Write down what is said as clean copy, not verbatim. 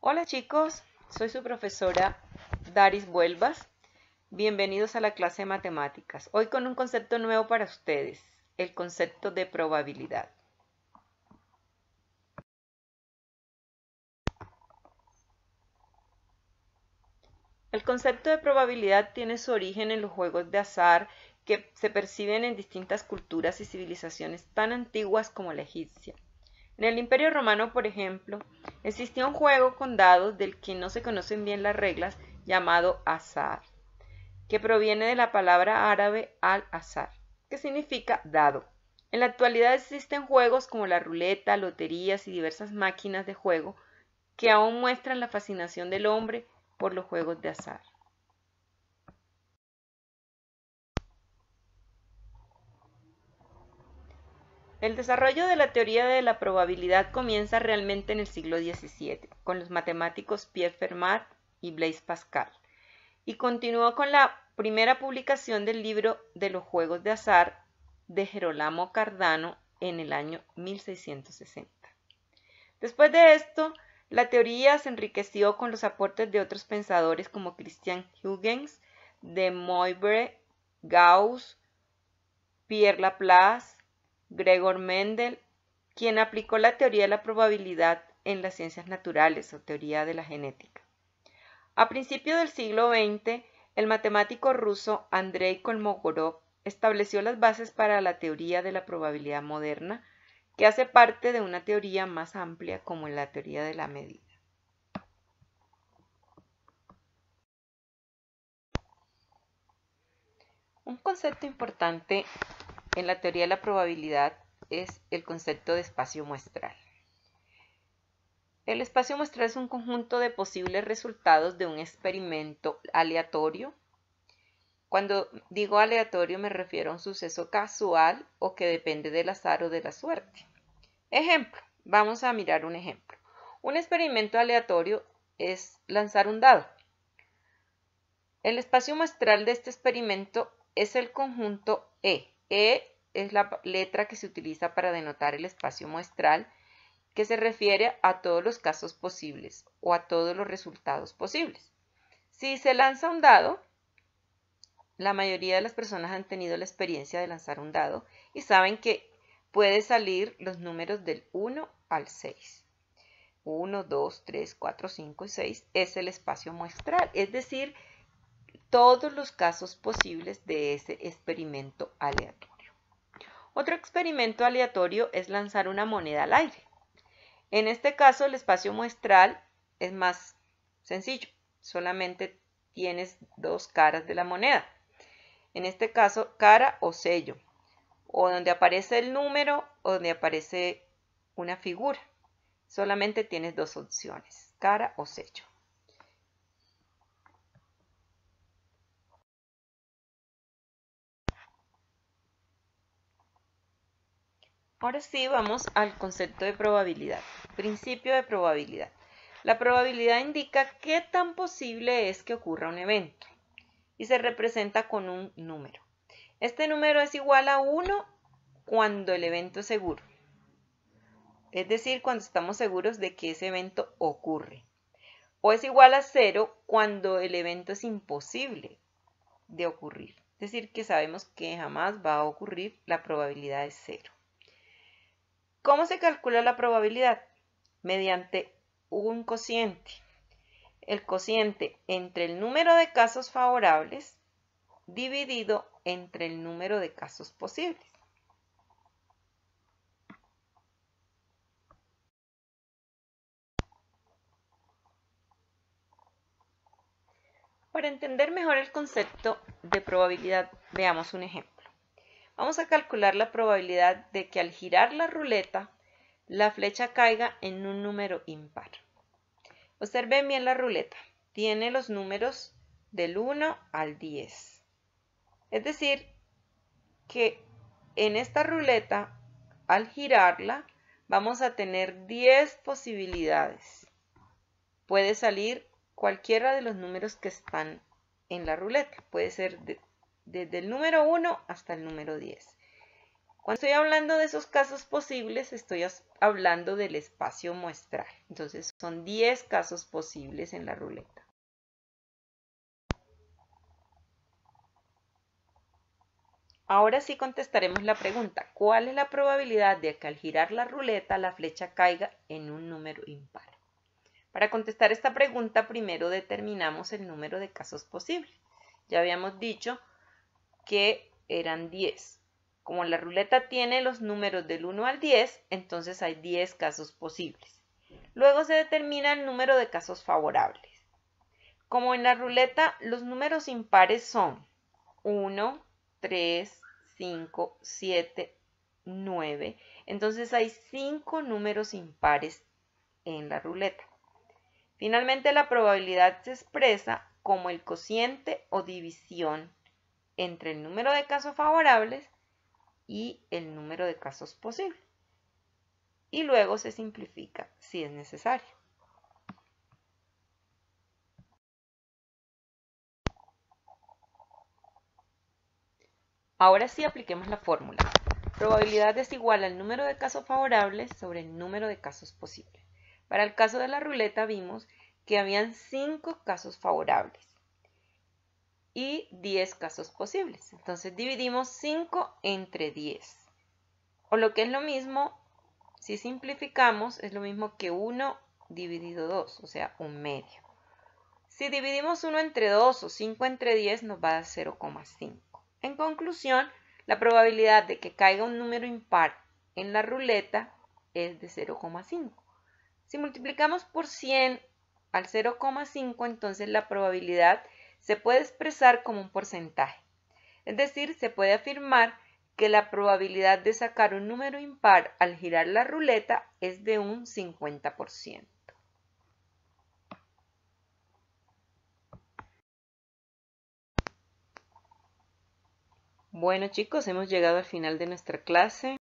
Hola chicos, soy su profesora Daris Vuelvas. Bienvenidos a la clase de matemáticas. Hoy con un concepto nuevo para ustedes, el concepto de probabilidad. El concepto de probabilidad tiene su origen en los juegos de azar que se perciben en distintas culturas y civilizaciones tan antiguas como la egipcia. En el Imperio Romano, por ejemplo, existía un juego con dados del que no se conocen bien las reglas llamado azar, que proviene de la palabra árabe al-azar, que significa dado. En la actualidad existen juegos como la ruleta, loterías y diversas máquinas de juego que aún muestran la fascinación del hombre por los juegos de azar. El desarrollo de la teoría de la probabilidad comienza realmente en el siglo XVII, con los matemáticos Pierre Fermat y Blaise Pascal, y continuó con la primera publicación del libro de los juegos de azar de Gerolamo Cardano en el año 1660. Después de esto, la teoría se enriqueció con los aportes de otros pensadores como Christian Huygens, de Moivre, Gauss, Pierre Laplace, Gregor Mendel, quien aplicó la teoría de la probabilidad en las ciencias naturales o teoría de la genética. A principios del siglo XX, el matemático ruso Andrei Kolmogorov estableció las bases para la teoría de la probabilidad moderna, que hace parte de una teoría más amplia como la teoría de la medida. Un concepto importante en la teoría de la probabilidad es el concepto de espacio muestral. El espacio muestral es un conjunto de posibles resultados de un experimento aleatorio. Cuando digo aleatorio me refiero a un suceso casual o que depende del azar o de la suerte. Ejemplo, vamos a mirar un ejemplo. Un experimento aleatorio es lanzar un dado. El espacio muestral de este experimento es el conjunto E. E es la letra que se utiliza para denotar el espacio muestral, que se refiere a todos los casos posibles o a todos los resultados posibles. Si se lanza un dado, la mayoría de las personas han tenido la experiencia de lanzar un dado y saben que puede salir los números del 1 al 6. 1, 2, 3, 4, 5 y 6 es el espacio muestral, es decir, todos los casos posibles de ese experimento aleatorio. Otro experimento aleatorio es lanzar una moneda al aire. En este caso, el espacio muestral es más sencillo, solamente tienes dos caras de la moneda. En este caso, cara o sello, o donde aparece el número o donde aparece una figura. Solamente tienes dos opciones, cara o sello. Ahora sí vamos al concepto de probabilidad, principio de probabilidad. La probabilidad indica qué tan posible es que ocurra un evento y se representa con un número. Este número es igual a 1 cuando el evento es seguro, es decir, cuando estamos seguros de que ese evento ocurre. O es igual a 0 cuando el evento es imposible de ocurrir, es decir, que sabemos que jamás va a ocurrir, la probabilidad es 0. ¿Cómo se calcula la probabilidad? Mediante un cociente. El cociente entre el número de casos favorables dividido entre el número de casos posibles. Para entender mejor el concepto de probabilidad, veamos un ejemplo. Vamos a calcular la probabilidad de que al girar la ruleta, la flecha caiga en un número impar. Observen bien la ruleta. Tiene los números del 1 al 10. Es decir, que en esta ruleta, al girarla, vamos a tener 10 posibilidades. Puede salir cualquiera de los números que están en la ruleta. Puede ser desde el número 1 hasta el número 10. Cuando estoy hablando de esos casos posibles, estoy hablando del espacio muestral. Entonces son 10 casos posibles en la ruleta. Ahora sí contestaremos la pregunta, ¿cuál es la probabilidad de que al girar la ruleta la flecha caiga en un número impar? Para contestar esta pregunta, primero determinamos el número de casos posibles. Ya habíamos dicho que eran 10. Como la ruleta tiene los números del 1 al 10, entonces hay 10 casos posibles. Luego se determina el número de casos favorables. Como en la ruleta los números impares son 1, 3, 5, 7, 9, entonces hay 5 números impares en la ruleta. Finalmente, la probabilidad se expresa como el cociente o división entre el número de casos favorables y el número de casos posibles. Y luego se simplifica si es necesario. Ahora sí apliquemos la fórmula. Probabilidad es igual al número de casos favorables sobre el número de casos posibles. Para el caso de la ruleta vimos que habían 5 casos favorables y 10 casos posibles. Entonces dividimos 5 entre 10. O lo que es lo mismo, si simplificamos, es lo mismo que 1 dividido 2, o sea, un medio. Si dividimos 1 entre 2 o 5 entre 10 nos va a dar 0,5. En conclusión, la probabilidad de que caiga un número impar en la ruleta es de 0,5. Si multiplicamos por 100 al 0,5, entonces la probabilidad se puede expresar como un porcentaje. Es decir, se puede afirmar que la probabilidad de sacar un número impar al girar la ruleta es de un 50%. Bueno chicos, hemos llegado al final de nuestra clase.